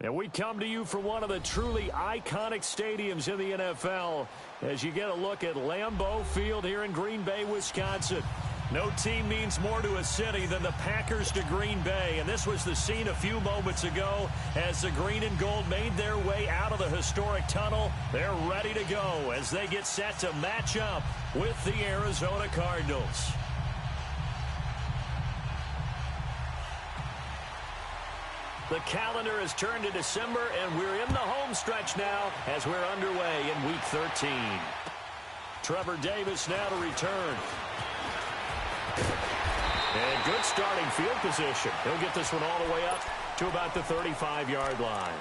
And we come to you from one of the truly iconic stadiums in the NFL as you get a look at Lambeau Field here in Green Bay, Wisconsin. No team means more to a city than the Packers to Green Bay, and this was the scene a few moments ago as the green and gold made their way out of the historic tunnel. They're ready to go as they get set to match up with the Arizona Cardinals. The calendar has turned to December, and we're in the home stretch now as we're underway in Week 13. Trevor Davis now to return. And good starting field position. He'll get this one all the way up to about the 35-yard line.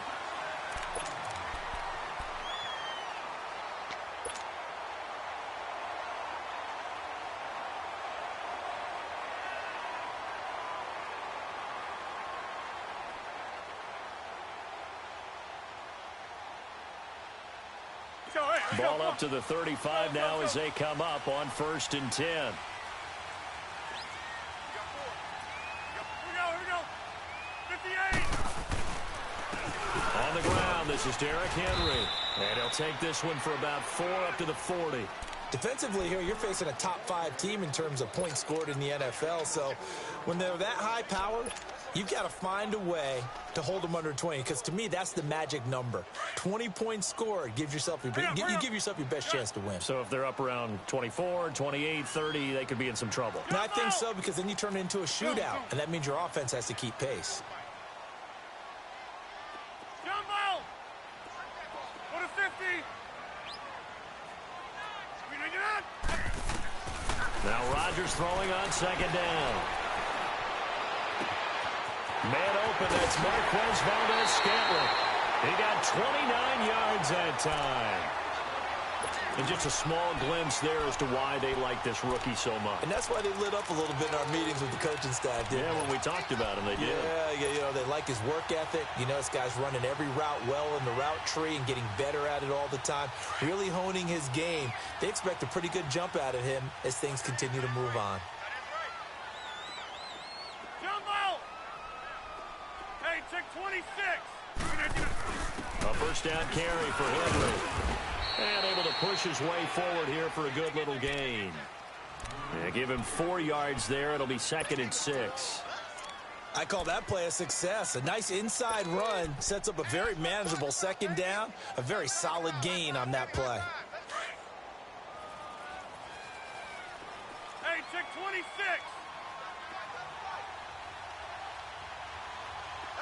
Ball up to the 35 now as they come up on 1st and 10. Here we go. 58. On the ground, this is Derrick Henry. And he'll take this one for about 4 up to the 40. Defensively here, you're facing a top-5 team in terms of points scored in the NFL. So when they're that high-powered, you've got to find a way to hold them under 20, because to me, that's the magic number. 20 points scored gives yourself you give yourself your best chance to win. So if they're up around 24, 28, 30, they could be in some trouble. And I think so, because then you turn it into a shootout, and that means your offense has to keep pace. Jumbo! Go to 50. Now Rodgers throwing on 2nd down. Man open, that's Marquez Valdez-Scantling. He got 29 yards that time. And just a small glimpse there as to why they like this rookie so much. And that's why they lit up a little bit in our meetings with the coaching staff, didn't they? When we talked about him, they did. Yeah, they like his work ethic. This guy's running every route well in the route tree and getting better at it all the time, really honing his game. They expect a pretty good jump out of him as things continue to move on. Jumbo! Hey, check 26. A 1st down carry for Henry. And able to push his way forward here for a good little gain. Yeah, give him 4 yards there. It'll be 2nd and 6. I call that play a success. A nice inside run sets up a very manageable 2nd down. A very solid gain on that play. Hey, check 26.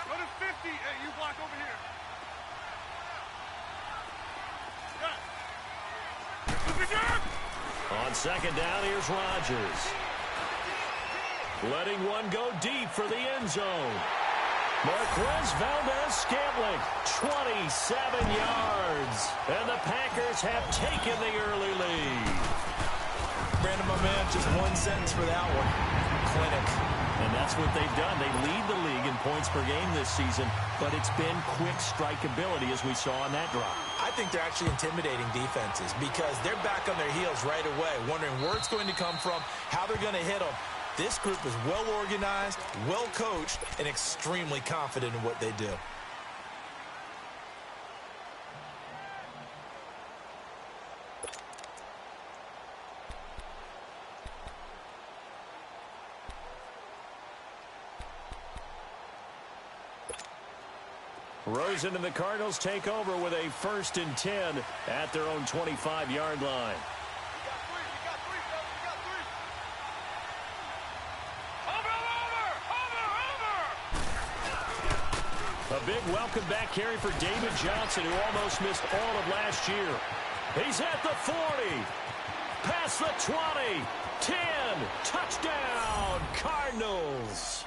Go to 50. Hey, you block over here. On 2nd down, here's Rodgers. Letting one go deep for the end zone. Marquez Valdez-Scantling, 27 yards. And the Packers have taken the early lead. Brandon, my man, just one sentence for that one. Clinic. And that's what they've done. They lead the league in points per game this season, but it's been quick strikeability as we saw on that drive. I think they're actually intimidating defenses because they're back on their heels right away, wondering where it's going to come from, how they're going to hit them. This group is well organized, well coached, and extremely confident in what they do. Rosen and the Cardinals take over with a 1st and 10 at their own 25-yard line. A big welcome back carry for David Johnson, who almost missed all of last year. He's at the 40, past the 20, 10, touchdown, Cardinals.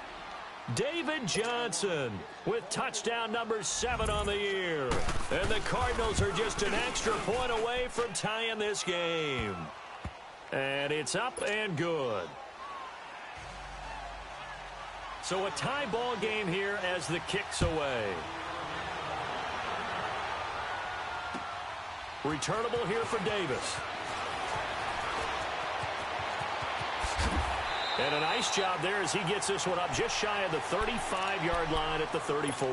David Johnson with touchdown number 7 on the year. And the Cardinals are just an extra point away from tying this game. And it's up and good. So a tie ball game here as the kick's away. Returnable here for Davis. And a nice job there as he gets this one up just shy of the 35-yard line at the 34.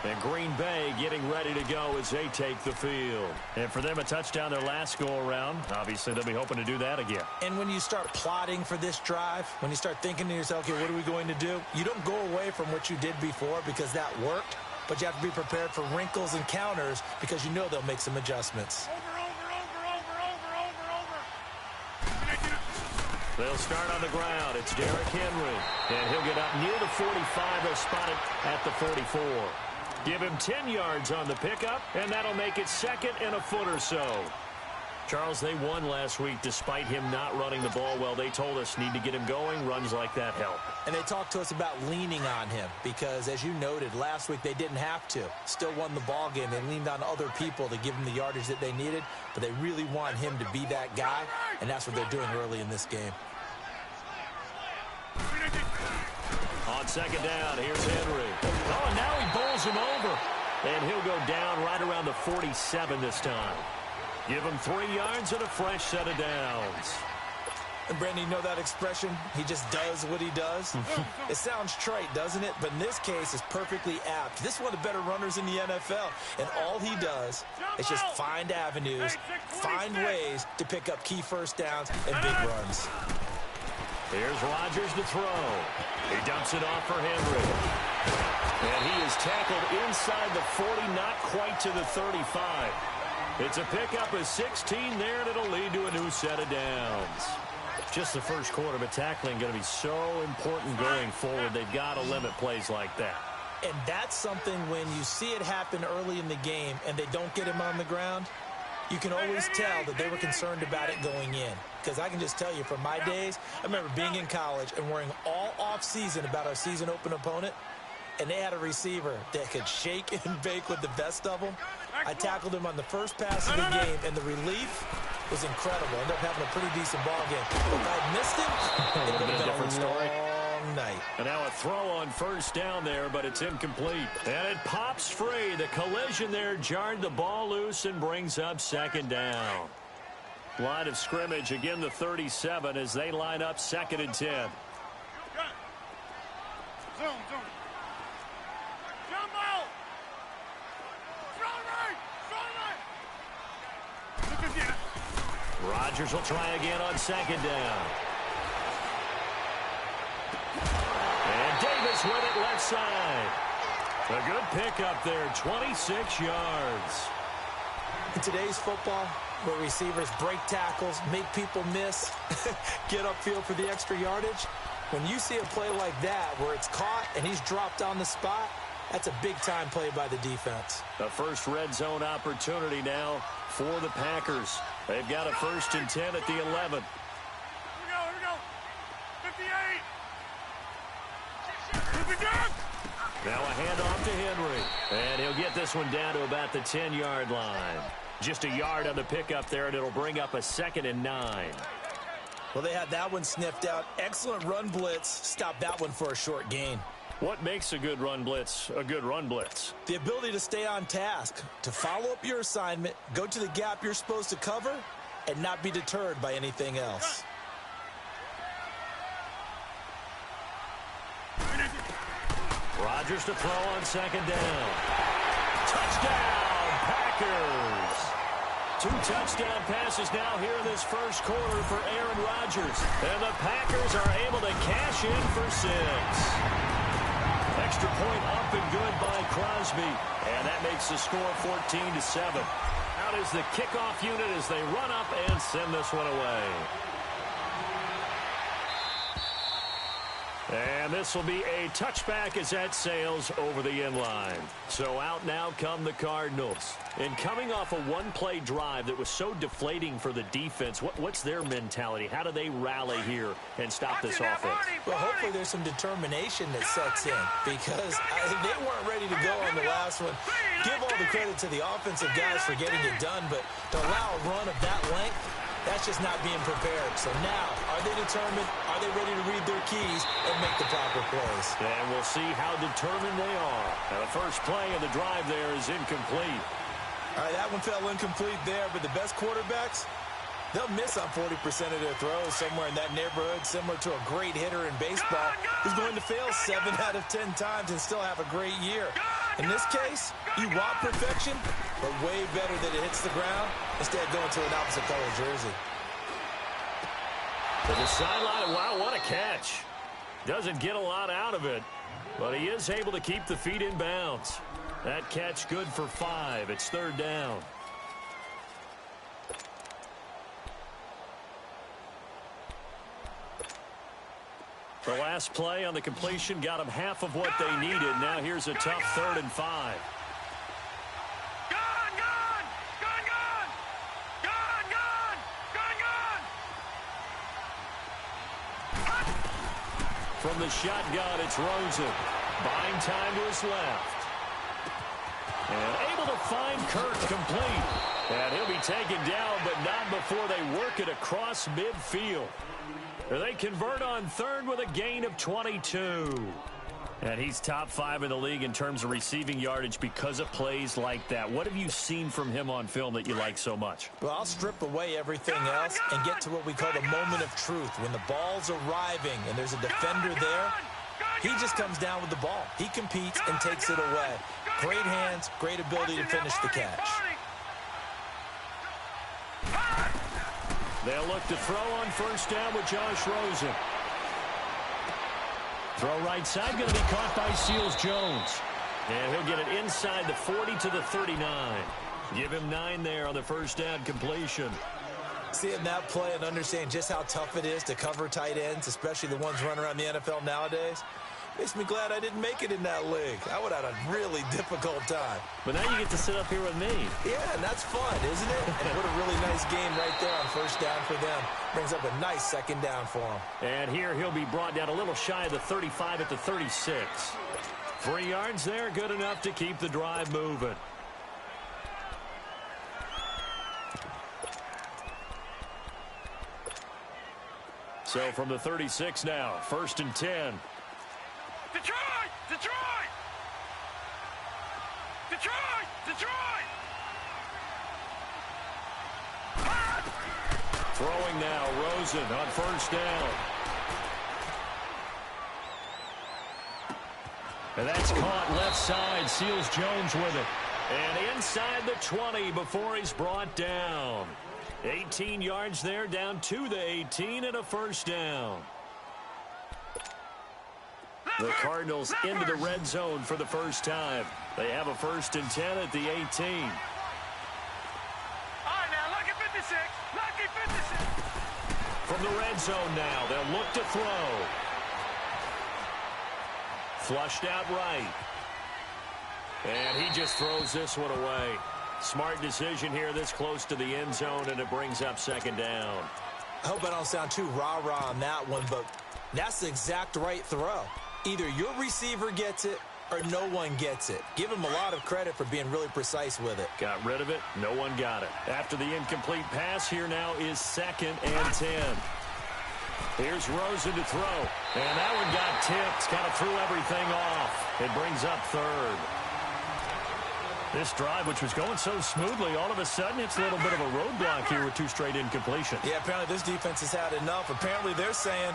And Green Bay getting ready to go as they take the field. And for them, a touchdown their last go-around. Obviously, they'll be hoping to do that again. And when you start plotting for this drive, when you start thinking to yourself, okay, what are we going to do? You don't go away from what you did before because that worked, but you have to be prepared for wrinkles and counters because you know they'll make some adjustments. Over. They'll start on the ground. It's Derrick Henry. And he'll get up near the 45. They'll spot it at the 44. Give him 10 yards on the pickup, and that'll make it second and a foot or so. Charles, they won last week despite him not running the ball well. They told us need to get him going. Runs like that help. And they talked to us about leaning on him because, as you noted, last week they didn't have to. Still won the ball game. They leaned on other people to give them the yardage that they needed, but they really want him to be that guy, and that's what they're doing early in this game. On second down, here's Henry. Oh, and now he bowls him over. And he'll go down right around the 47 this time. Give him 3 yards and a fresh set of downs. And Brandon, you know that expression? He just does what he does. It sounds trite, doesn't it? But in this case, it's perfectly apt. This is one of the better runners in the NFL. And all he does is just find avenues, find ways to pick up key first downs and big runs. Here's Rodgers to throw. He dumps it off for Henry. And he is tackled inside the 40, not quite to the 35. It's a pickup of 16 there, and it'll lead to a new set of downs. Just the first quarter, but tackling going to be so important going forward. They've got to limit plays like that. And that's something when you see it happen early in the game and they don't get him on the ground, you can always tell that they were concerned about it going in. Because I can just tell you from my days, I remember being in college and worrying all off-season about our season open opponent, and they had a receiver that could shake and bake with the best of them. I tackled him on the first pass of the game, and the relief was incredible. Ended up having a pretty decent ball game. If I missed him, it would have been a different story. Night. And now a throw on first down there, but it's incomplete. And it pops free. The collision there jarred the ball loose and brings up second down. Line of scrimmage, again the 37 as they line up second and 10. Zone. Jumbo! Strong right! Look again. Rodgers will try again on second down. And Davis with it left side. A good pickup there, 26 yards. In today's football, where receivers break tackles, make people miss, get upfield for the extra yardage, when you see a play like that where it's caught and he's dropped on the spot, that's a big-time play by the defense. The first red zone opportunity now for the Packers. They've got a 1st and 10 at the 11. Here we go. 58. Now a handoff to Henry. And he'll get this one down to about the 10-yard line. Just a yard on the pickup there, and it'll bring up a 2nd and 9. Well, they had that one sniffed out. Excellent run blitz. Stop that one for a short gain. What makes a good run blitz a good run blitz? The ability to stay on task, to follow up your assignment, go to the gap you're supposed to cover, and not be deterred by anything else. Rodgers to throw on second down. Touchdown, Packers. 2 touchdown passes now here in this first quarter for Aaron Rodgers. And the Packers are able to cash in for 6. Extra point up and good by Crosby. And that makes the score 14-7. Out is the kickoff unit as they run up and send this one away. And this will be a touchback as that sails over the end line. So out now come the Cardinals. And coming off a one-play drive that was so deflating for the defense, what's their mentality? How do they rally here and stop this offense? Well, hopefully there's some determination that sets in because they weren't ready to go on the last one. Give all the credit to the offensive guys for getting it done, but to allow a run of that length, that's just not being prepared. So now, are they determined? Are they ready to read their keys and make the proper plays? And we'll see how determined they are. Now, the first play of the drive there is incomplete. All right, that one fell incomplete there, but the best quarterbacks, They'll miss on 40% of their throws somewhere in that neighborhood, similar to a great hitter in baseball who's going to fail 7 out of 10 times and still have a great year. In this case, you want perfection, but way better that it hits the ground instead of going to an opposite color jersey. To the sideline, wow, what a catch. Doesn't get a lot out of it, but he is able to keep the feet in bounds. That catch good for 5. It's 3rd down. The last play on the completion got them half of what they needed. Now here's a tough 3rd and 5. From the shotgun, it's Rosen. Buying time to his left. And able to find Kirk complete. And he'll be taken down, but not before they work it across midfield. They convert on 3rd with a gain of 22. And he's top 5 in the league in terms of receiving yardage because of plays like that. What have you seen from him on film that you like so much? Well, I'll strip away everything else and get to what we call the moment of truth. When the ball's arriving and there's a defender there, he just comes down with the ball. He competes and takes it away. Great hands, great ability to finish the catch. They'll look to throw on 1st down with Josh Rosen. Throw right side, going to be caught by Seals-Jones. And he'll get it inside the 40 to the 39. Give him 9 there on the 1st down completion. Seeing that play and understanding just how tough it is to cover tight ends, especially the ones running around the NFL nowadays, makes me glad I didn't make it in that league. I would have had a really difficult time. But now you get to sit up here with me. Yeah, and that's fun, isn't it? And what a really nice game right there on 1st down for them. Brings up a nice 2nd down for him. And here he'll be brought down a little shy of the 35 at the 36. 3 yards there, good enough to keep the drive moving. So from the 36 now, 1st and 10. Detroit! Detroit! Detroit! Detroit! Throwing now, Rosen on 1st down. And that's caught left side. Seals-Jones with it. And inside the 20 before he's brought down. 18 yards there, down to the 18 and a 1st down. The Cardinals into the red zone for the first time. They have a 1st and 10 at the 18. All right, now, lucky 56. Lucky 56. From the red zone now, they'll look to throw. Flushed out right. And he just throws this one away. Smart decision here this close to the end zone, and it brings up 2nd down. I hope I don't sound too rah-rah on that one, but that's the exact right throw. Either your receiver gets it or no one gets it. Give him a lot of credit for being really precise with it. Got rid of it. No one got it. After the incomplete pass, here now is 2nd and 10. Here's Rosen to throw. And that one got tipped. Kind of threw everything off. It brings up 3rd. This drive, which was going so smoothly, all of a sudden it's a little bit of a roadblock here with 2 straight incompletions. Yeah, apparently this defense has had enough. Apparently they're saying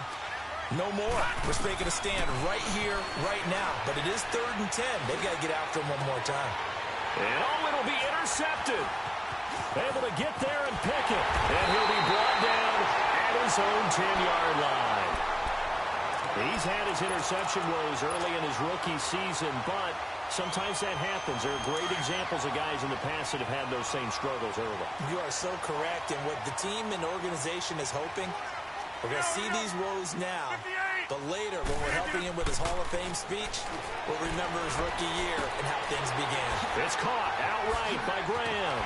no more. We're making a stand right here, right now. But it is 3rd and 10. They've got to get after him one more time. And it'll be intercepted. Able to get there and pick it. And he'll be brought down at his own 10-yard line. He's had his interception woes early in his rookie season, but sometimes that happens. There are great examples of guys in the past that have had those same struggles early. You are so correct. And what the team and organization is hoping, we're going to see these woes now, but later when we're helping him with his Hall of Fame speech, we'll remember his rookie year and how things began. It's caught outright by Graham.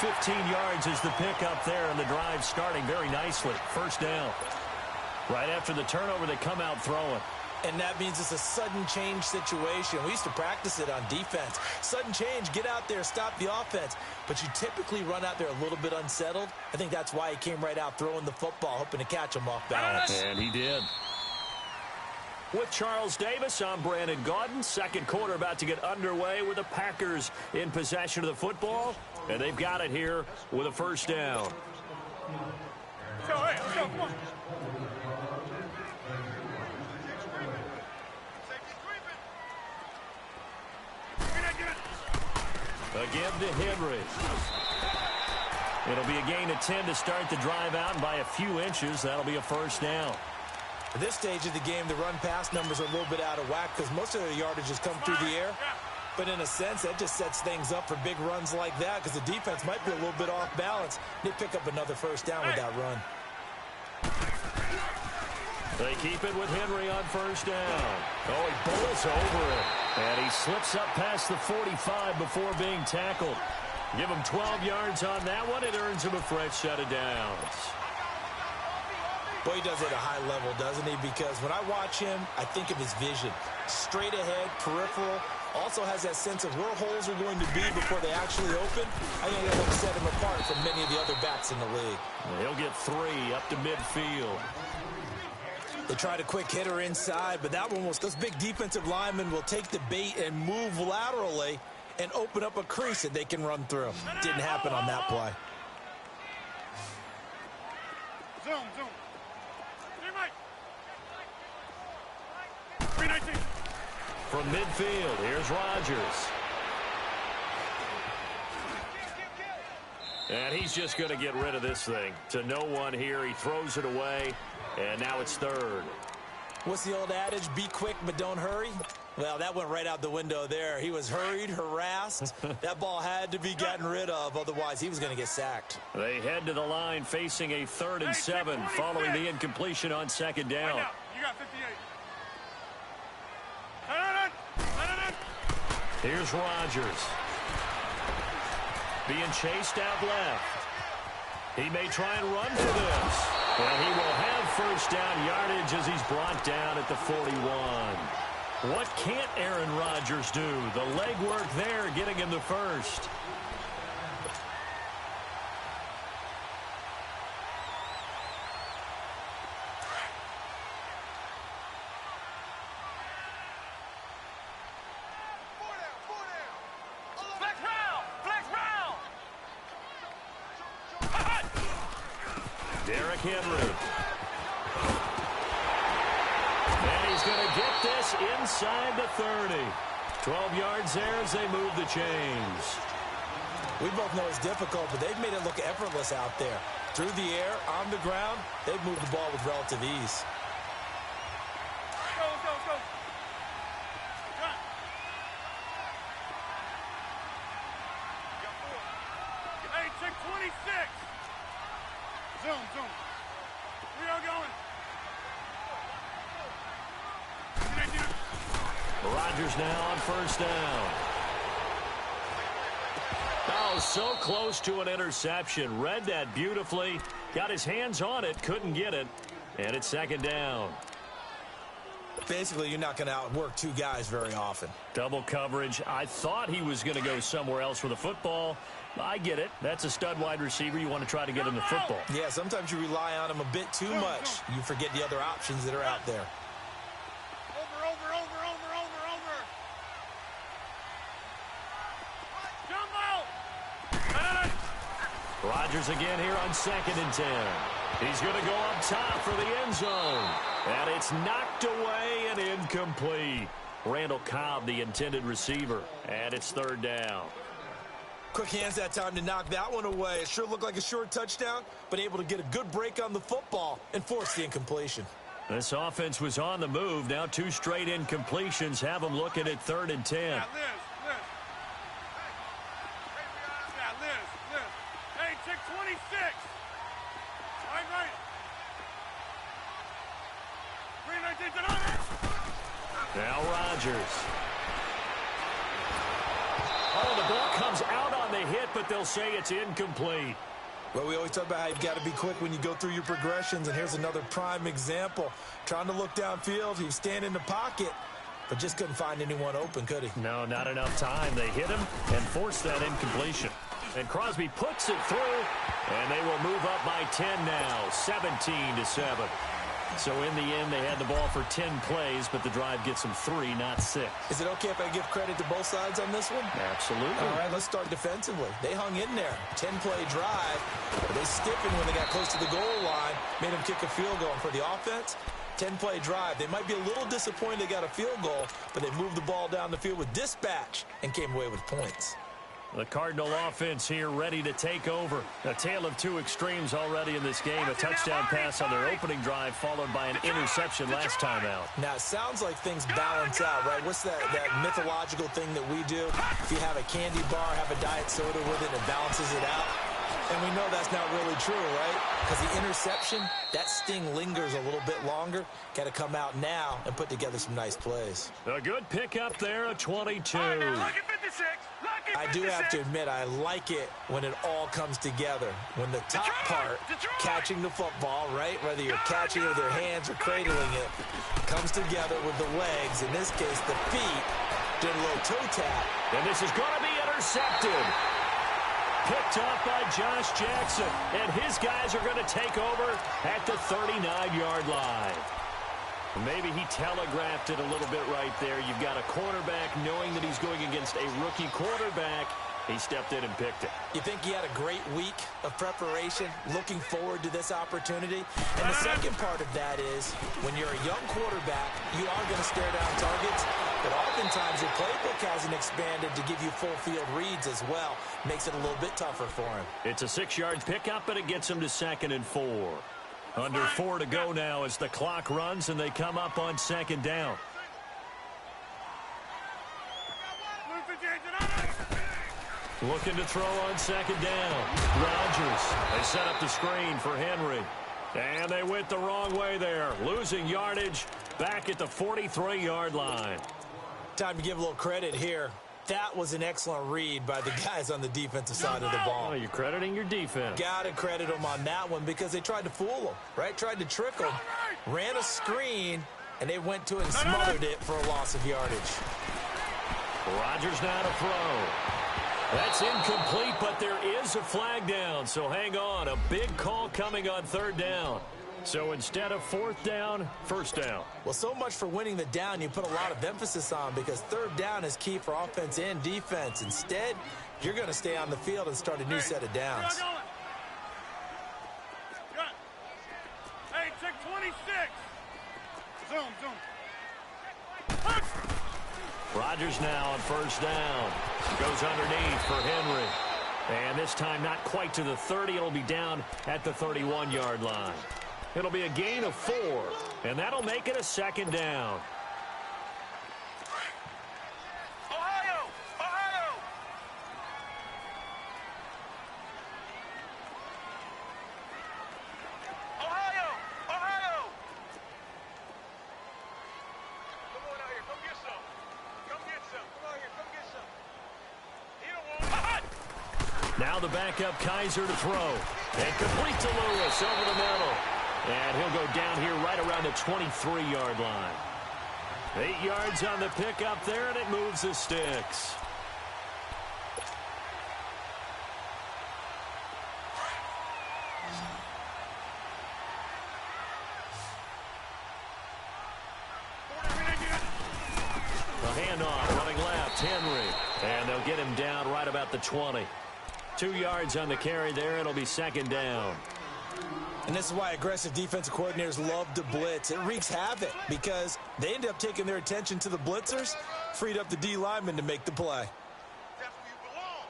15 yards is the pickup there, and the drive starting very nicely. 1st down. Right after the turnover, they come out throwing. And that means it's a sudden change situation. We used to practice it on defense. Sudden change, get out there, stop the offense. But you typically run out there a little bit unsettled. I think that's why he came right out throwing the football, hoping to catch him off balance. And he did. With Charles Davis, I'm Brandon Gaudin. Second quarter about to get underway with the Packers in possession of the football. And they've got it here with a first down. Let's go, come on. Again to Henry. It'll be a gain of 10 to start the drive out, and by a few inches, that'll be a first down. At this stage of the game, the run-pass numbers are a little bit out of whack because most of their yardage has come through the air. But in a sense, that just sets things up for big runs like that because the defense might be a little bit off balance. They pick up another first down with that run. They keep it with Henry on first down. Oh, he bowls over it. And he slips up past the 45 before being tackled. Give him 12 yards on that one. It earns him a fresh set of downs. Boy, he does it at a high level, doesn't he? Because when I watch him, I think of his vision. Straight ahead, peripheral. Also has that sense of where holes are going to be before they actually open. I think that'll set him apart from many of the other backs in the league. He'll get 3 up to midfield. They tried a quick hitter inside, but that one was, those big defensive linemen will take the bait and move laterally and open up a crease that they can run through. Didn't happen on that play. Zoom. From midfield, here's Rodgers. And he's just going to get rid of this thing. To no one here. He throws it away, and now it's third. What's the old adage? Be quick, but don't hurry. Well, that went right out the window there. He was hurried, harassed. That ball had to be gotten rid of, otherwise he was going to get sacked. They head to the line facing a 3rd and 7 following the incompletion on second down. Right now, you got 58. Here's Rodgers. Being chased out left. He may try and run for this. And he will have first down yardage as he's brought down at the 41. What can't Aaron Rodgers do? The legwork there getting him the first. Derrick Henry. And he's going to get this inside the 30. 12 yards there as they move the chains. We both know it's difficult, but they've made it look effortless out there. Through the air, on the ground, they've moved the ball with relative ease. Go. Hey, check 26. Zoom. We are going. Rodgers now on first down. Oh, so close to an interception. Read that beautifully. Got his hands on it. Couldn't get it. And it's second down. Basically, you're not going to outwork two guys very often. Double coverage. I thought he was going to go somewhere else for the football. I get it. That's a stud wide receiver. You want to try to get him the football. Yeah, sometimes you rely on him a bit too much. You forget the other options that are out there. Over. Jumbo! Rodgers again here on 2nd and 10. He's going to go up top for the end zone. And it's knocked away and incomplete. Randall Cobb, the intended receiver. And it's 3rd down. Quick hands that time to knock that one away. It sure looked like a short touchdown, but able to get a good break on the football and force the incompletion. This offense was on the move. Now 2 straight incompletions have them looking at 3rd and 10. Yeah, Liz. Hey, check 26. Right. 319. Now Rodgers. Oh, the ball comes out on the hit, but they'll say it's incomplete. Well, we always talk about how you've got to be quick when you go through your progressions, and here's another prime example. Trying to look downfield, he was standing in the pocket, but just couldn't find anyone open, could he? No, not enough time. They hit him and forced that incompletion. And Crosby puts it through, and they will move up by 10 now, 17-7. So in the end, they had the ball for 10 plays, but the drive gets them 3, not 6. Is it okay if I give credit to both sides on this one? Absolutely. All right, let's start defensively. They hung in there. 10-play drive. But they stiffened when they got close to the goal line, made them kick a field goal. And for the offense, 10-play drive. They might be a little disappointed they got a field goal, but they moved the ball down the field with dispatch and came away with points. The Cardinal offense here ready to take over. A tale of two extremes already in this game. A touchdown pass on their opening drive followed by an interception last time out. Now, it sounds like things balance out, right? What's that mythological thing that we do? If you have a candy bar, have a diet soda with it, it balances it out. And we know that's not really true, right? Because the interception, that sting lingers a little bit longer. Got to come out now and put together some nice plays. A good pickup there, a 22. I do have to admit, I like it when it all comes together. When the top part, catching the football, right, whether you're catching it with your hands or cradling it, comes together with the legs, in this case, the feet, doing a little toe tap. And this is going to be intercepted. Picked up by Josh Jackson, and his guys are going to take over at the 39-yard line. Maybe he telegraphed it a little bit right there. You've got a quarterback knowing that he's going against a rookie quarterback. He stepped in and picked it. You think he had a great week of preparation, looking forward to this opportunity? And the second part of that is, when you're a young quarterback, you are going to stare down targets, but oftentimes your playbook hasn't expanded to give you full field reads as well. Makes it a little bit tougher for him. It's a 6-yard pickup, but it gets him to 2nd and 4. Under 4 to go now as the clock runs and they come up on 2nd down. Looking to throw on 2nd down. Rodgers. They set up the screen for Henry. And they went the wrong way there. Losing yardage back at the 43-yard line. Time to give a little credit here. That was an excellent read by the guys on the defensive side of the ball. Oh, you're crediting your defense. Got to credit them on that one because they tried to fool them, right? Tried to trick them. Ran a screen, and they went to it and smothered it for a loss of yardage. Rodgers now to throw. That's incomplete, but there is a flag down, so hang on. A big call coming on 3rd down. So instead of 4th down, 1st down. Well, so much for winning the down you put a lot of emphasis on because 3rd down is key for offense and defense. Instead, you're going to stay on the field and start a new set of downs. Hey, check 26. Zoom. Rodgers now on 1st down. Goes underneath for Henry. And this time not quite to the 30. It'll be down at the 31-yard line. It'll be a gain of 4, and that'll make it a 2nd down. Ohio! Come on out here, come get some. Come on here, come get some. Now the backup Kaiser to throw. And complete to Lewis over the middle. And he'll go down here right around the 23-yard line. 8 yards on the pickup there, and it moves the sticks. The handoff, running left, Henry. And they'll get him down right about the 20. 2 yards on the carry there. It'll be 2nd down. And this is why aggressive defensive coordinators love to blitz. It wreaks havoc because they end up taking their attention to the blitzers, freed up the D lineman to make the play. That's where you belong.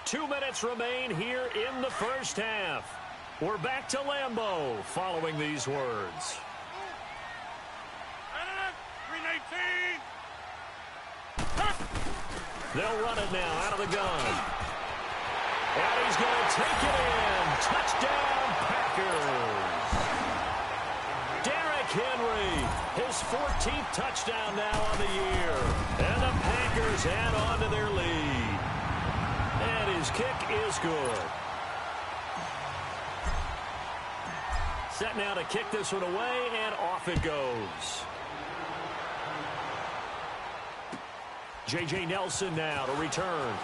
Two minutes remain here in the first half. We're back to Lambeau following these words. 3:18. They'll run it now out of the gun. And he's going to take it in. Touchdown, Packers. Derrick Henry, his 14th touchdown now on the year. And the Packers add on to their lead. And his kick is good. Set now to kick this one away, and off it goes. J.J. Nelson now to return.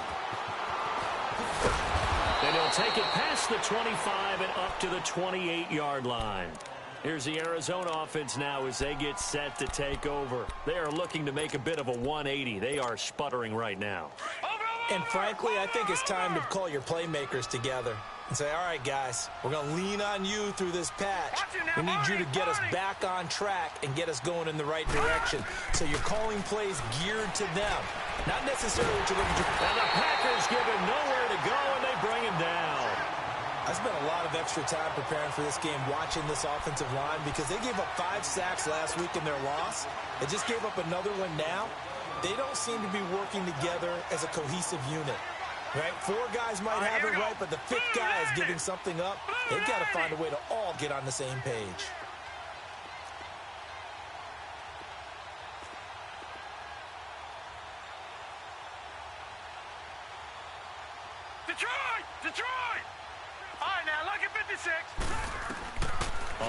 And he'll take it past the 25 and up to the 28-yard line. Here's the Arizona offense now as they get set to take over. They are looking to make a bit of a 180. They are sputtering right now. And frankly, I think it's time to call your playmakers together and say, all right, guys, we're going to lean on you through this patch. We need you to get us back on track and get us going in the right direction. So you're calling plays geared to them, not necessarily what you're looking to. And the Packers give him nowhere to go, and they bring him down. I spent a lot of extra time preparing for this game, watching this offensive line, because they gave up 5 sacks last week in their loss. They just gave up another one now. They don't seem to be working together as a cohesive unit, right? 4 guys might have it right, but the 5th guy is giving something up. They've got to find a way to all get on the same page. Detroit! Detroit! All right, now, look at 56.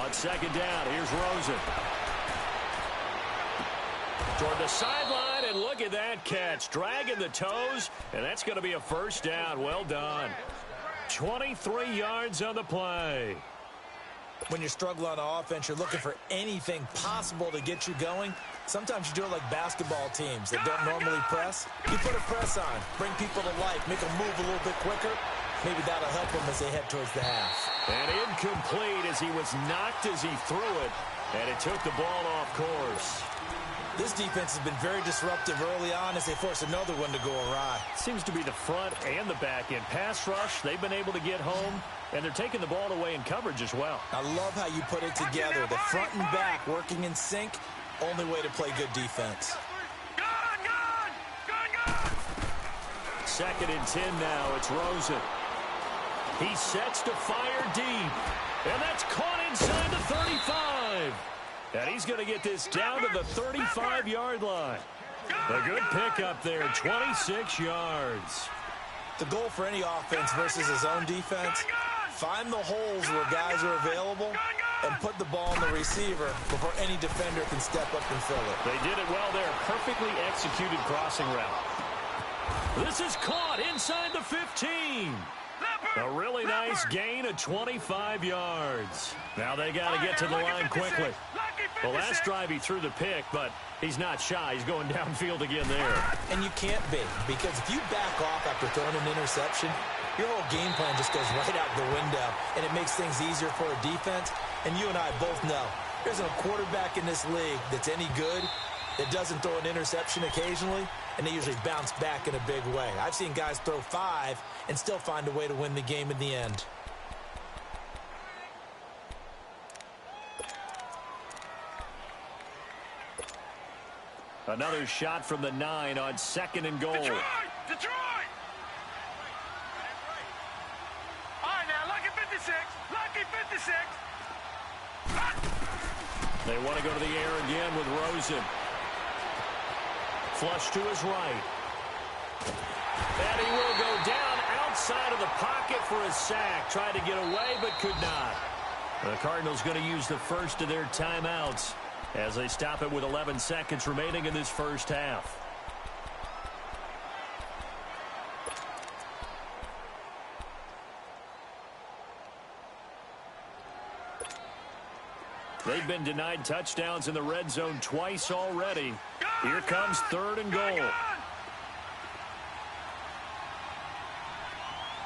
On second down, here's Rosen. Toward the sideline, and look at that catch. Dragging the toes, and that's going to be a first down. Well done. 23 yards on the play. When you're struggling on offense, you're looking for anything possible to get you going. Sometimes you do it like basketball teams that don't normally press. You put a press on, bring people to life, make them move a little bit quicker. Maybe that'll help them as they head towards the half. And incomplete as he was knocked as he threw it, and it took the ball off course. This defense has been very disruptive early on as they force another one to go awry. Seems to be the front and the back end. Pass rush, they've been able to get home, and they're taking the ball away in coverage as well. I love how you put it together. The front and back working in sync, only way to play good defense. Second and 10 now, it's Rosen. He sets to fire deep, and that's caught inside the 35. And he's going to get this down to the 35-yard line. A good pickup there, 26 yards. The goal for any offense versus his own defense, find the holes where guys are available and put the ball on the receiver before any defender can step up and fill it. They did it well there. Perfectly executed crossing route. This is caught inside the 15. A really nice gain of 25 yards. Now they got to get to the line quickly. The last drive he threw the pick, but he's not shy. He's going downfield again there. And you can't be, because if you back off after throwing an interception, your whole game plan just goes right out the window, and it makes things easier for a defense. And you and I both know there's no quarterback in this league that's any good that doesn't throw an interception occasionally, and they usually bounce back in a big way. I've seen guys throw 5 and still find a way to win the game in the end. Another shot from the 9 on second and goal. Detroit! Detroit! All right, now, lucky 56. Lucky 56. They want to go to the air again with Rosen. Flush to his right. And he will go down outside of the pocket for a sack. Tried to get away, but could not. The Cardinals going to use the first of their timeouts as they stop it with 11 seconds remaining in this first half. They've been denied touchdowns in the red zone twice already. Here comes third and goal.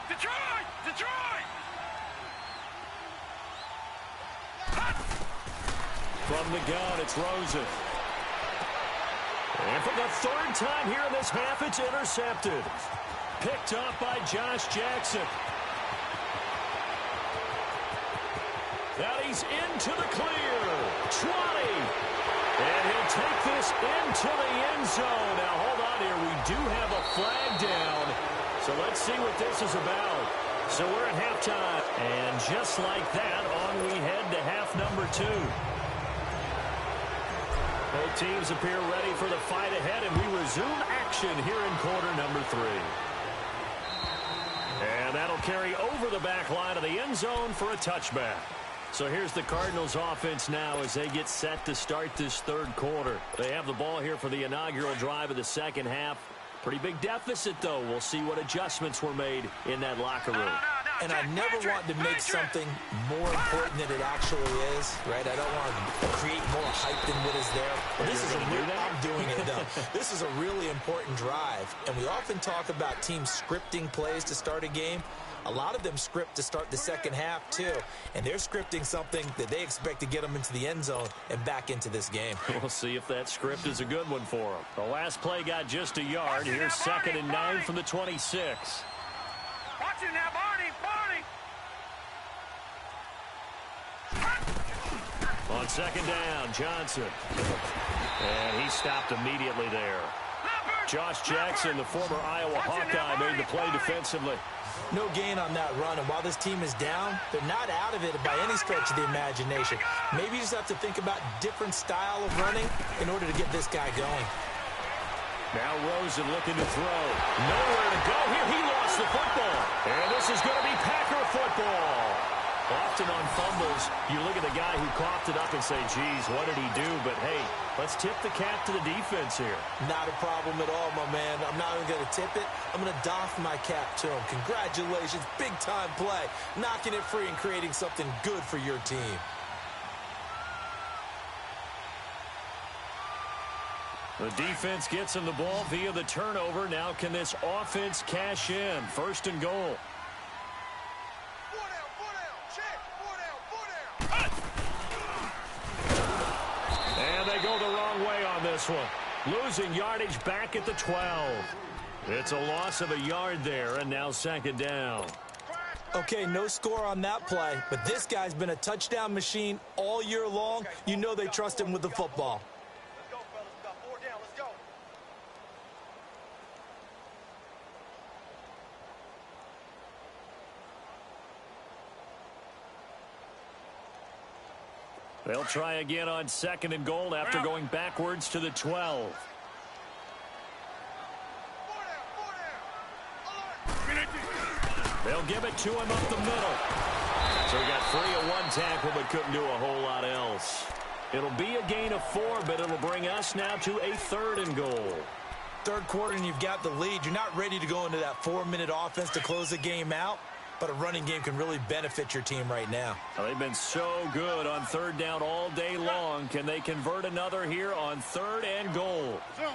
Detroit! Detroit! From the gun, it's Rosen. And for the third time here in this half, it's intercepted. Picked up by Josh Jackson. Now he's into the clear. 20. And he'll take this into the end zone. Now, hold on here. We do have a flag down. So let's see what this is about. So we're at halftime. And just like that, on we head to half number 2. Both teams appear ready for the fight ahead, and we resume action here in quarter number 3. And that'll carry over the back line of the end zone for a touchback. So here's the Cardinals offense now as they get set to start this third quarter. They have the ball here for the inaugural drive of the second half. Pretty big deficit, though. We'll see what adjustments were made in that locker room. And I never want to make something more important than it actually is, right? I don't want to create more hype than what is there. But this is I'm doing it, though. This is a really important drive. And we often talk about teams scripting plays to start a game. A lot of them script to start the second half, too. And they're scripting something that they expect to get them into the end zone and back into this game. We'll see if that script is a good one for them. The last play got just a yard. Here's 2nd and 9 from the 26. Watch it now, Barney! On 2nd down, Johnson. And he stopped immediately there. Josh Jackson, the former Iowa Hawkeye, made the play defensively. No gain on that run, and while this team is down, they're not out of it by any stretch of the imagination. Maybe you just have to think about different style of running in order to get this guy going. Now Rosen looking to throw. Nowhere to go here. He lost the football. And this is going to be Packer football. Often on fumbles, you look at the guy who coughed it up and say, geez, what did he do? But, hey, let's tip the cap to the defense here. Not a problem at all, my man. I'm not even going to tip it. I'm going to doff my cap to him. Congratulations. Big-time play. Knocking it free and creating something good for your team. The defense gets him the ball via the turnover. Now can this offense cash in? 1st and goal. And they go the wrong way on this one. Losing yardage back at the 12. It's a loss of a yard there, and now 2nd down. Okay, no score on that play, but this guy's been a touchdown machine all year long. You know they trust him with the football. Let's go, fellas. We got 4 down. Let's go. They'll try again on 2nd and goal after going backwards to the 12. They'll give it to him up the middle. So he got free of one tackle but couldn't do a whole lot else. It'll be a gain of 4, but it'll bring us now to a 3rd and goal. Third quarter and you've got the lead. You're not ready to go into that 4-minute offense to close the game out. But a running game can really benefit your team right now. Well, they've been so good on 3rd down all day long. Can they convert another here on 3rd and goal? Zoom.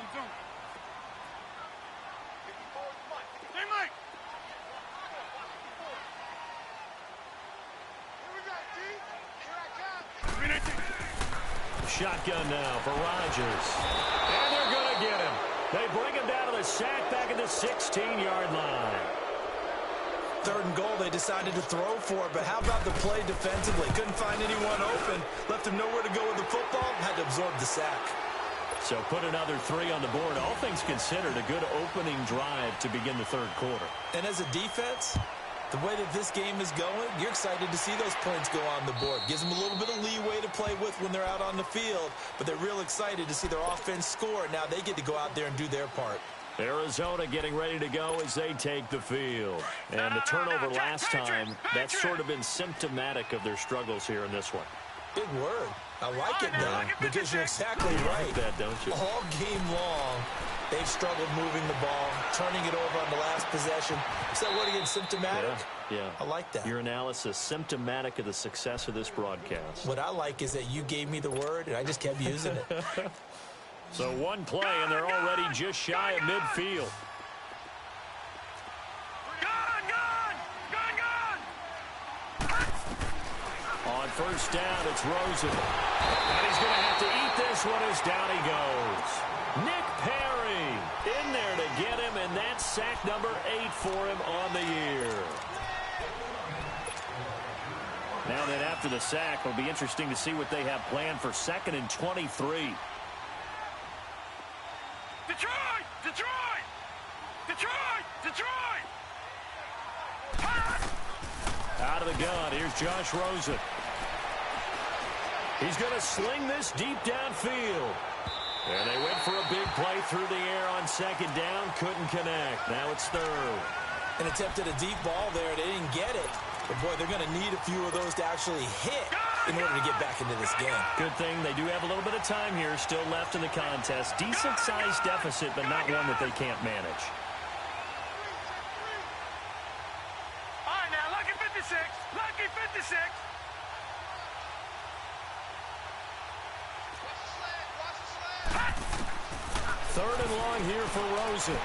Hey, Mike. Here we go, G. Here I come. Shotgun now for Rodgers. And they're going to get him. They bring him down to the sack back at the 16-yard line. 3rd and goal, they decided to throw for it, but how about the play defensively? Couldn't find anyone open, left him nowhere to go with the football, had to absorb the sack. So put another 3 on the board. All things considered, a good opening drive to begin the 3rd quarter. And as a defense, the way that this game is going, you're excited to see those points go on the board. Gives them a little bit of leeway to play with when they're out on the field, but they're real excited to see their offense score. Now they get to go out there and do their part. Arizona getting ready to go as they take the field. And the turnover last time, that's sort of been symptomatic of their struggles here in this one. Big word. I like it, though, because you're exactly right. You like that, don't you? All game long, they've struggled moving the ball, turning it over on the last possession. Is that word again, symptomatic? Yeah. I like that. Your analysis, symptomatic of the success of this broadcast. What I like is that you gave me the word, and I just kept using it. So one play, and they're already just shy of midfield. On 1st down, it's Rosen. And he's going to have to eat this one as down he goes. Nick Perry in there to get him, and that's sack number 8 for him on the year. Now then, after the sack, it'll be interesting to see what they have planned for 2nd and 23. Detroit! Out of the gun, here's Josh Rosen. He's going to sling this deep downfield. And they went for a big play through the air on second down. Couldn't connect. Now it's third. And attempted a deep ball there. They didn't get it. But, boy, they're going to need a few of those to actually hit in order to get back into this game. Good thing they do have a little bit of time here still left in the contest. Decent-sized deficit, but not one that they can't manage. All right, now, lucky 56. Lucky 56. Third and long here for Rosen.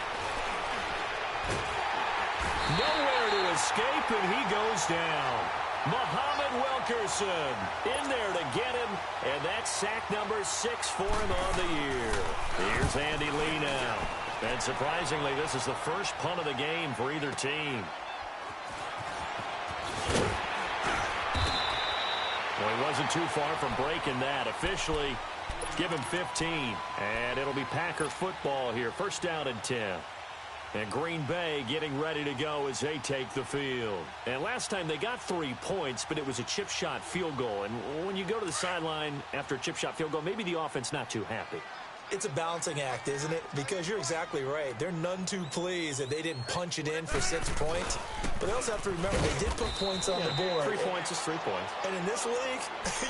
Nowhere to escape, and he goes down. Muhammad Wilkerson in there to get him, and that's sack number 6 for him on the year. Here's Andy Lee now. And surprisingly, this is the first punt of the game for either team. Well, he wasn't too far from breaking that. Officially, give him 15. And it'll be Packer football here. First down and 10. And Green Bay getting ready to go as they take the field. And last time they got 3 points, but it was a chip shot field goal. And when you go to the sideline after a chip shot field goal, maybe the offense not too happy. It's a balancing act, isn't it? Because you're exactly right. They're none too pleased that they didn't punch it in for 6 points. But they also have to remember they did put points on the board. 3 points is 3 points. And in this league,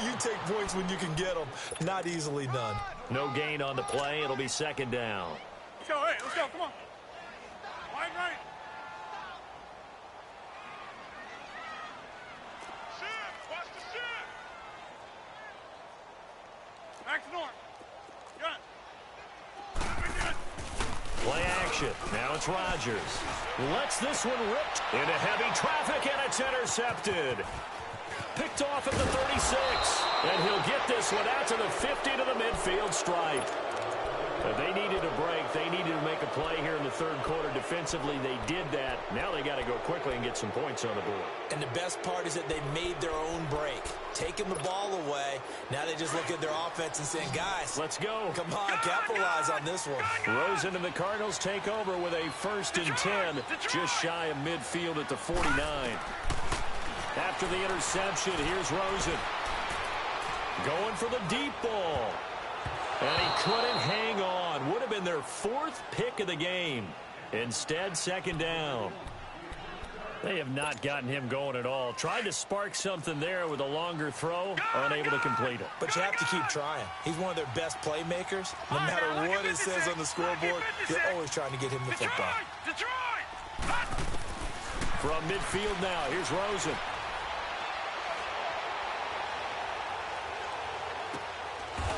you take points when you can get them. Not easily done. No gain on the play. It'll be second down. Let's go, hey, let's go, come on. Wide right. Shift, watch the shift. Back to north. Got it. Play action. Now it's Rodgers. Lets this one rip into heavy traffic, and it's intercepted. Picked off at the 36. And he'll get this one out to the 50 to the midfield stripe. They needed a break. They needed to make a play here in the third quarter. Defensively, they did that. Now they got to go quickly and get some points on the board. And the best part is that they made their own break. Taking the ball away. Now they just look at their offense and saying, guys, let's go. Come on, capitalize on this one. Rosen and the Cardinals take over with a 1st and 10. Just shy of midfield at the 49. After the interception, here's Rosen. Going for the deep ball. And he couldn't hang on. Would have been their 4th pick of the game. Instead, second down. They have not gotten him going at all. Tried to spark something there with a longer throw. Unable to complete it. But you have to keep trying. He's one of their best playmakers. No matter what it says on the scoreboard, they're always trying to get him the football. From midfield now, here's Rosen.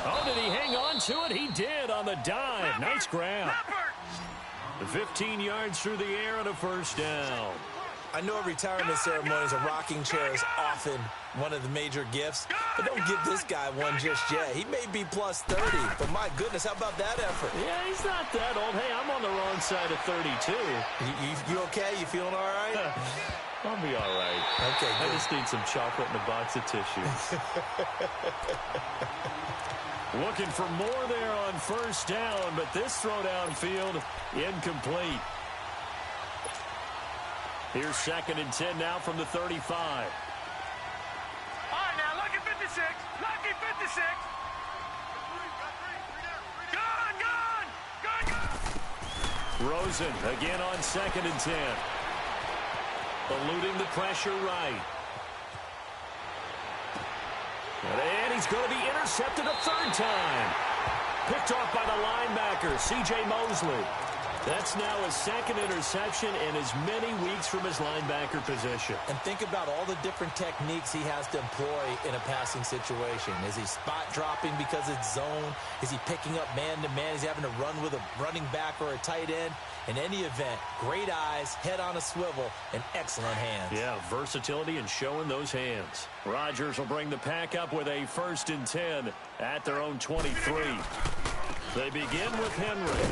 Oh, did he hang on to it? He did on the dive. Nice grab. 15 yards through the air and a first down. I know at retirement ceremonies, a rocking chair is often one of the major gifts. But don't give this guy one just yet. He may be plus 30, but my goodness, how about that effort? Yeah, he's not that old. Hey, I'm on the wrong side of 32. You okay? You feeling all right? I'll be all right. Okay, good. I just need some chocolate and a box of tissues. Looking for more there on first down, but this throw downfield incomplete. Here's 2nd and 10 now from the 35. All right, now, lucky 56. Lucky 56. Gone. Rosen again on 2nd and 10. Eluding the pressure right. And he's going to be intercepted a 3rd time. Picked off by the linebacker, C.J. Mosley. That's now his 2nd interception and as many weeks from his linebacker position. And think about all the different techniques he has to employ in a passing situation. Is he spot dropping because it's zone? Is he picking up man-to-man? Is he having to run with a running back or a tight end? In any event, great eyes, head on a swivel, and excellent hands. Yeah, versatility and showing those hands. Rodgers will bring the pack up with a 1st and 10 at their own 23. They begin with Henry.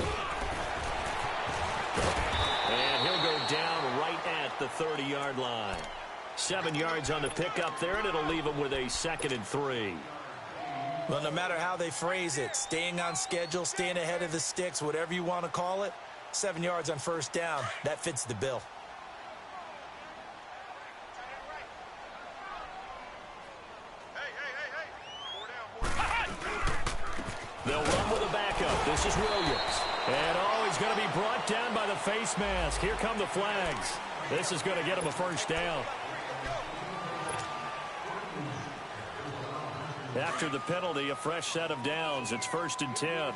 And he'll go down right at the 30-yard line. 7 yards on the pickup there, and it'll leave him with a 2nd and 3. Well, no matter how they phrase it, staying on schedule, staying ahead of the sticks, whatever you want to call it, 7 yards on first down, that fits the bill. Hey. 4 down. They'll run with a backup. This is Williams. And, oh, he's going to be brought down by the face mask. Here come the flags. This is going to get him a first down. After the penalty, a fresh set of downs. It's 1st and 10.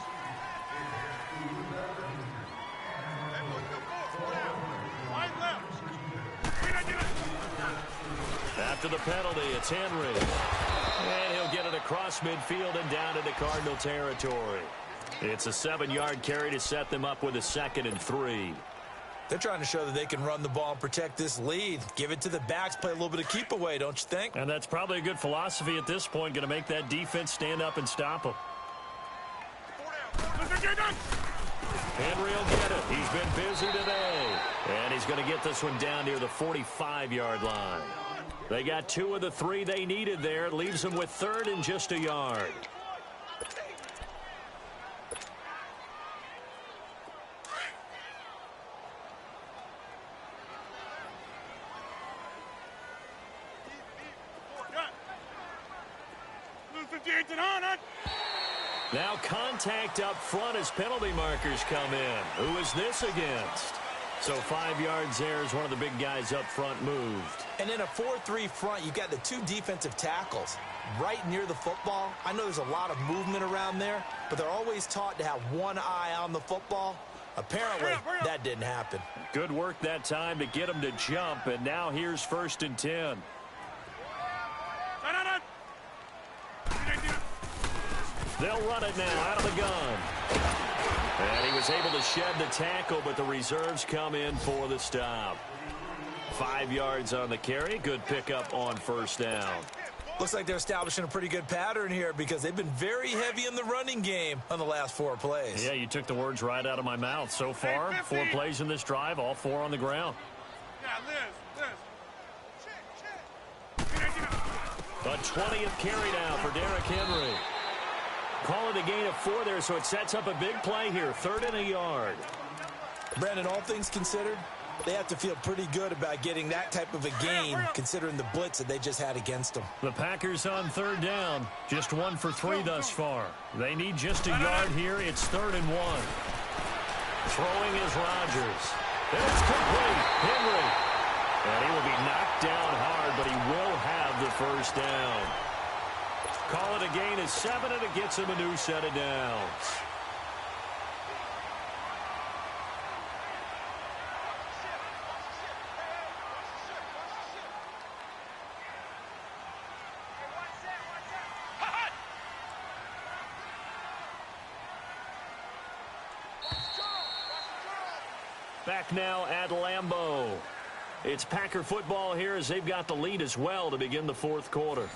After the penalty, it's Henry. And he'll get it across midfield and down into Cardinal territory. It's a 7-yard carry to set them up with a 2nd and 3. They're trying to show that they can run the ball and protect this lead. Give it to the backs, play a little bit of keep away, don't you think? And that's probably a good philosophy at this point, going to make that defense stand up and stop them. Henry will get it. He's been busy today. And he's going to get this one down near the 45-yard line. They got 2 of the 3 they needed there. It leaves them with 3rd and just a yard. Now contact up front as penalty markers come in. Who is this against? So 5 yards there as one of the big guys up front moved. And in a 4-3 front, you've got the 2 defensive tackles right near the football. I know there's a lot of movement around there, but they're always taught to have one eye on the football. Apparently, that didn't happen. Good work that time to get him to jump, and now here's 1st and 10. They'll run it now out of the gun. And he was able to shed the tackle, but the reserves come in for the stop. 5 yards on the carry. Good pickup on 1st down. Looks like they're establishing a pretty good pattern here because they've been very heavy in the running game on the last 4 plays. Yeah, you took the words right out of my mouth. So far, 4 plays in this drive, all 4 on the ground. A 20th carry now for Derrick Henry. Call it a gain of 4 there, so it sets up a big play here. 3rd and a yard. Brandon, all things considered, they have to feel pretty good about getting that type of a gain, considering the blitz that they just had against them. The Packers on 3rd down. Just 1 for 3 thus far. They need just a yard here. It's 3rd and 1. Throwing is Rodgers. And it's complete. Henry. And he will be knocked down hard, but he will have the 1st down. Call it a gain of 7, and it gets him a new set of downs. Back now at Lambeau. It's Packer football here as they've got the lead as well to begin the 4th quarter.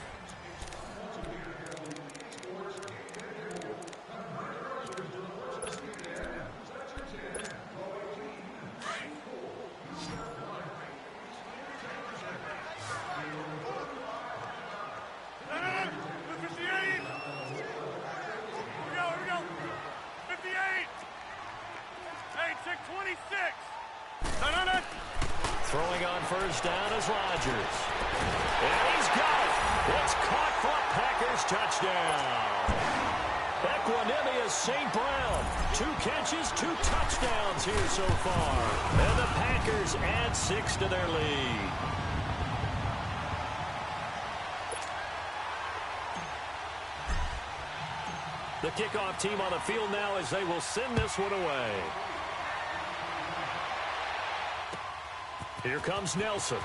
Throwing on 1st down is Rodgers. And he's got it. It's caught for a Packers touchdown. Equanimous St. Brown. 2 catches, 2 touchdowns here so far. And the Packers add 6 to their lead. The kickoff team on the field now as they will send this one away. Here comes Nelson.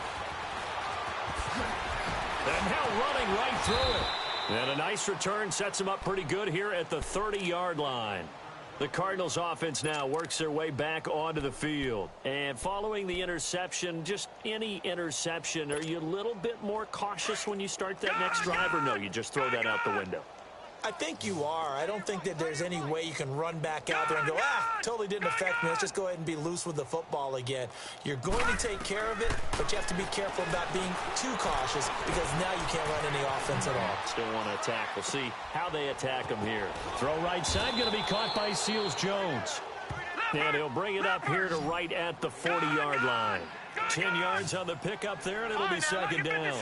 And now running right through it. And a nice return sets him up pretty good here at the 30-yard line. The Cardinals offense now works their way back onto the field. And following the interception, just any interception, are you a little bit more cautious when you start that next drive, or no, you just throw that out the window? I think you are. I don't think that there's any way you can run back out there and go, totally didn't affect me. Let's just go ahead and be loose with the football again. You're going to take care of it, but you have to be careful about being too cautious because now you can't run any offense at all. Still want to attack. We'll see how they attack them here. Throw right side, going to be caught by Seals Jones. And he'll bring it up here to right at the 40-yard line. 10 yards on the pickup there, and it'll be second down.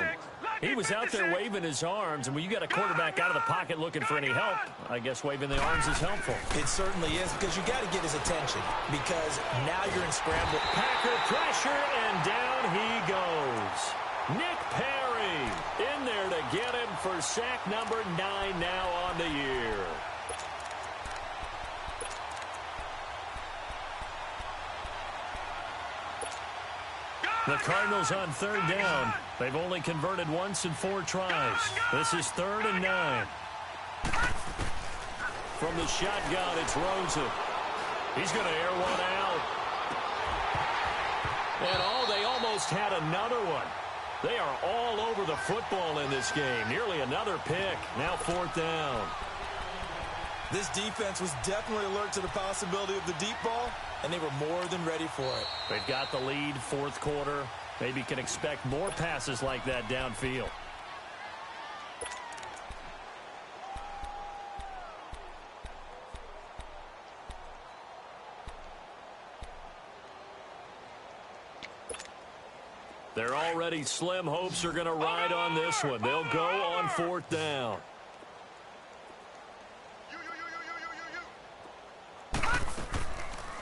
He was out there waving his arms, and when you got a quarterback out of the pocket looking for any help, I guess waving the arms is helpful. It certainly is, because you got to get his attention, because now you're in scramble. Packer pressure, and down he goes. Nick Perry in there to get him for sack number 9 now on the year. The Cardinals on third down. They've only converted once in 4 tries. This is 3rd and 9. From the shotgun, it's Rosen. He's going to air one out. And they almost had another one. They are all over the football in this game. Nearly another pick. Now 4th down. This defense was definitely alert to the possibility of the deep ball, and they were more than ready for it. They've got the lead, 4th quarter. Maybe can expect more passes like that downfield. They're already slim hopes are going to ride on this one. They'll go on 4th down.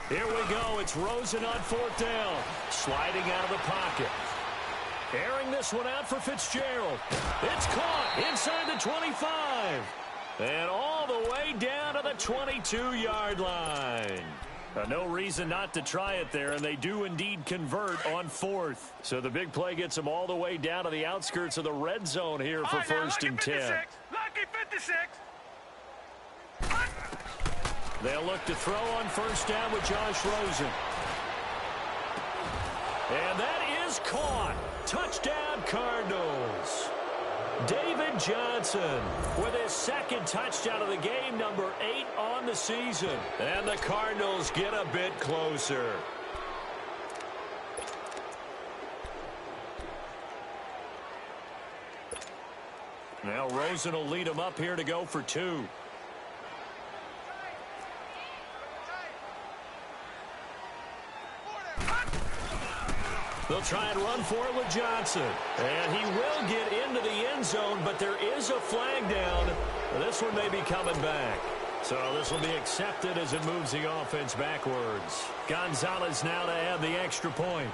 Here we go. It's Rosen on 4th down. Sliding out of the pocket. Airing this one out for Fitzgerald. It's caught inside the 25. And all the way down to the 22-yard line. No reason not to try it there, and they do indeed convert on 4th. So the big play gets them all the way down to the outskirts of the red zone here for 1st and 10. Lucky 56. They'll look to throw on 1st down with Josh Rosen. And that is caught. Touchdown, Cardinals. David Johnson with his 2nd touchdown of the game, number 8 on the season. And the Cardinals get a bit closer. Now Rosen will lead them up here to go for 2. They'll try and run for it with Johnson. And he will get into the end zone, but there is a flag down. This one may be coming back. So this will be accepted as it moves the offense backwards. Gonzalez now to add the extra point.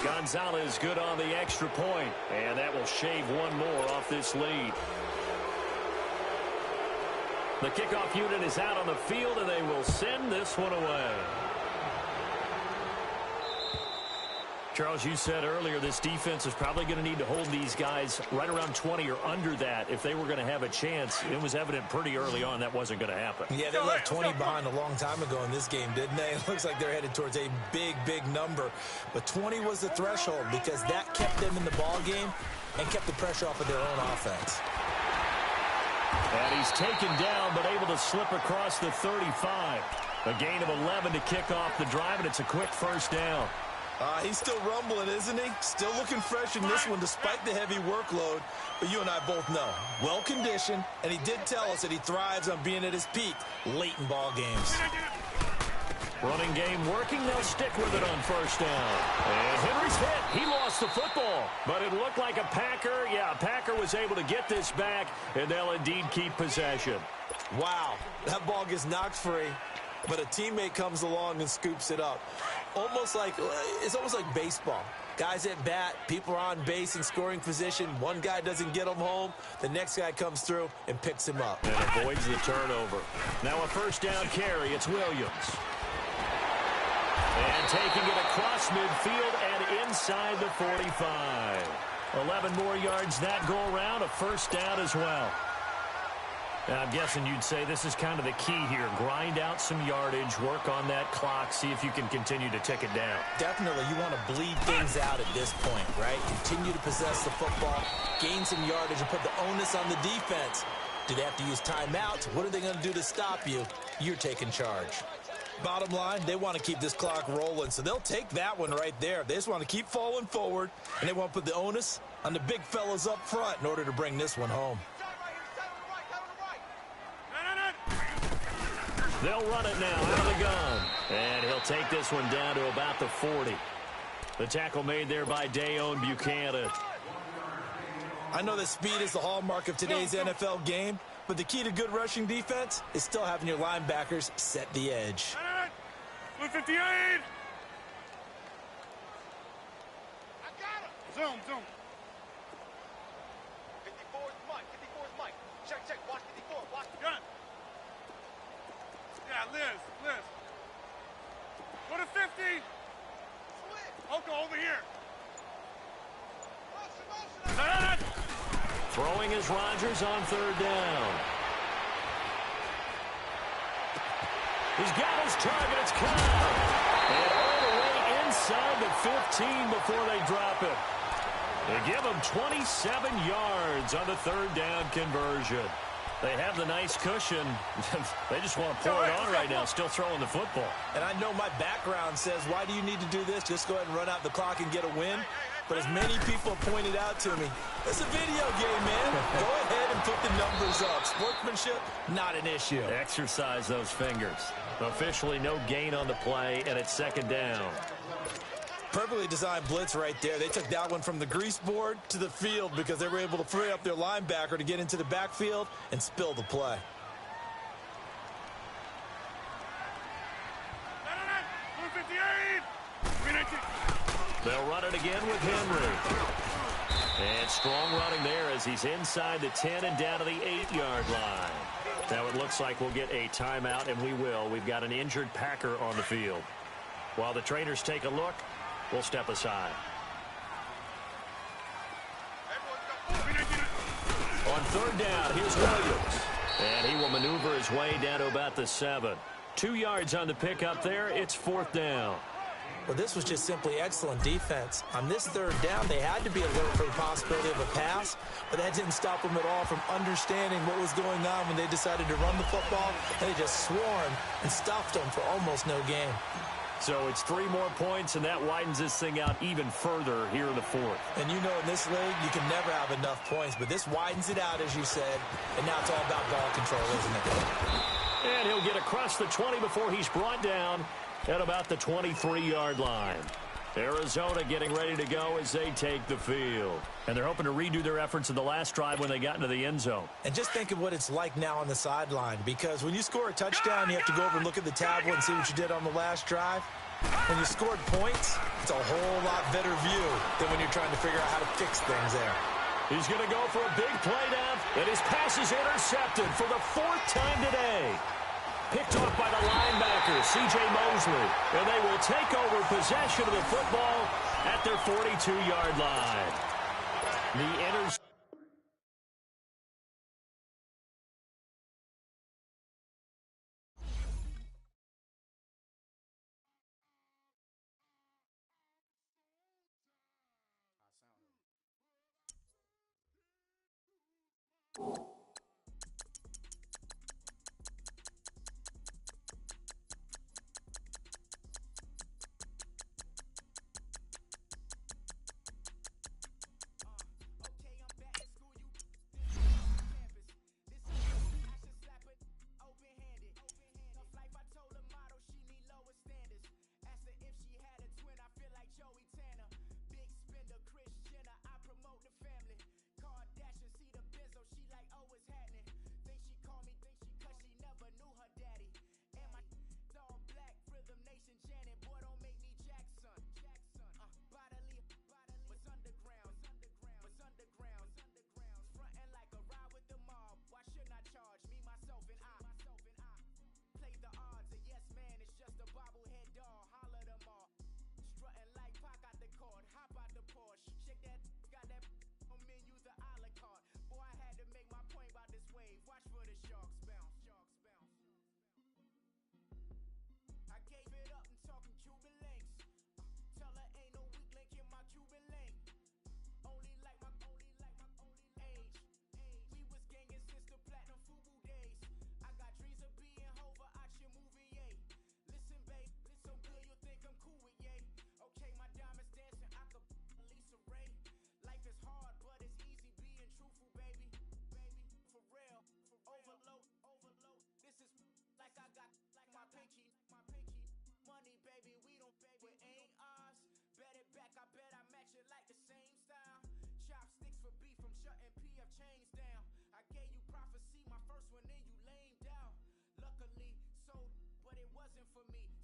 Gonzalez good on the extra point, and that will shave one more off this lead. The kickoff unit is out on the field, and they will send this one away. Charles, you said earlier this defense is probably going to need to hold these guys right around 20 or under that if they were going to have a chance. It was evident pretty early on that wasn't going to happen. Yeah, they left 20 behind a long time ago in this game, didn't they? It looks like they're headed towards a big, big number. But 20 was the threshold because that kept them in the ball game and kept the pressure off of their own offense. And he's taken down but able to slip across the 35. A gain of 11 to kick off the drive, and it's a quick 1st down. He's still rumbling, isn't he? Still looking fresh in this one despite the heavy workload. But you and I both know, well-conditioned, and he did tell us that he thrives on being at his peak late in ball games. Running game working. They'll stick with it on 1st down. And Henry's hit. He lost the football. But it looked like a Packer. Yeah, a Packer was able to get this back, and they'll indeed keep possession. Wow, that ball gets knocked free, but a teammate comes along and scoops it up. It's almost like baseball. Guys at bat, people are on base in scoring position. One guy doesn't get him home. The next guy comes through and picks him up. And avoids the turnover. Now a 1st down carry. It's Williams. And taking it across midfield and inside the 45. 11 more yards that go around. A 1st down as well. And I'm guessing you'd say this is kind of the key here. Grind out some yardage, work on that clock, see if you can continue to tick it down. Definitely. You want to bleed things out at this point, right? Continue to possess the football, gain some yardage, and put the onus on the defense. Do they have to use timeouts? What are they going to do to stop you? You're taking charge. Bottom line, they want to keep this clock rolling, so they'll take that one right there. They just want to keep falling forward, and they want to put the onus on the big fellas up front in order to bring this one home. They'll run it now out of the gun. And he'll take this one down to about the 40. The tackle made there by Dayon Buchanan. I know that speed is the hallmark of today's NFL game, but the key to good rushing defense is still having your linebackers set the edge. 158! I got him! Zoom. 54 is Mike. 54 is Mike. Check. Watch 54. Watch. Gun. Yeah, Liz. Go to 50. Oko, over here. Throwing is Rodgers on third down. He's got his target. It's caught. And all the way inside the 15 before they drop it. They give him 27 yards on the third down conversion. They have the nice cushion. They just want to pour it on right now, still throwing the football. And I know my background says, why do you need to do this? Just go ahead and run out the clock and get a win. But as many people pointed out to me, it's a video game, man. Go ahead and put the numbers up. Sportsmanship, not an issue. Exercise those fingers. Officially no gain on the play, and it's second down. Perfectly designed blitz right there. They took that one from the grease board to the field because they were able to free up their linebacker to get into the backfield and spill the play. They'll run it again with Henry. And strong running there as he's inside the 10 and down to the 8-yard line. Now it looks like we'll get a timeout, and we will. We've got an injured Packer on the field. While the trainers take a look, we'll step aside. On third down, here's Williams. And he will maneuver his way down to about the 7. 2 yards on the pickup there. It's fourth down. Well, this was just simply excellent defense. On this third down, they had to be alert for the possibility of a pass, but that didn't stop them at all from understanding what was going on when they decided to run the football. They just swarmed and stuffed them for almost no gain. So it's 3 more points, and that widens this thing out even further here in the fourth. And you know in this league, you can never have enough points, but this widens it out, as you said, and now it's all about ball control, isn't it? And he'll get across the 20 before he's brought down at about the 23-yard line. Arizona getting ready to go as they take the field. And they're hoping to redo their efforts in the last drive when they got into the end zone. And just think of what it's like now on the sideline, because when you score a touchdown, you have to go over and look at the tablet and see what you did on the last drive. When you scored points, it's a whole lot better view than when you're trying to figure out how to fix things there. He's going to go for a big play down, and his pass is intercepted for the 4th time today. Picked off by the linebacker, C.J. Mosley. And they will take over possession of the football at their 42-yard line. The interception. wasn't for me.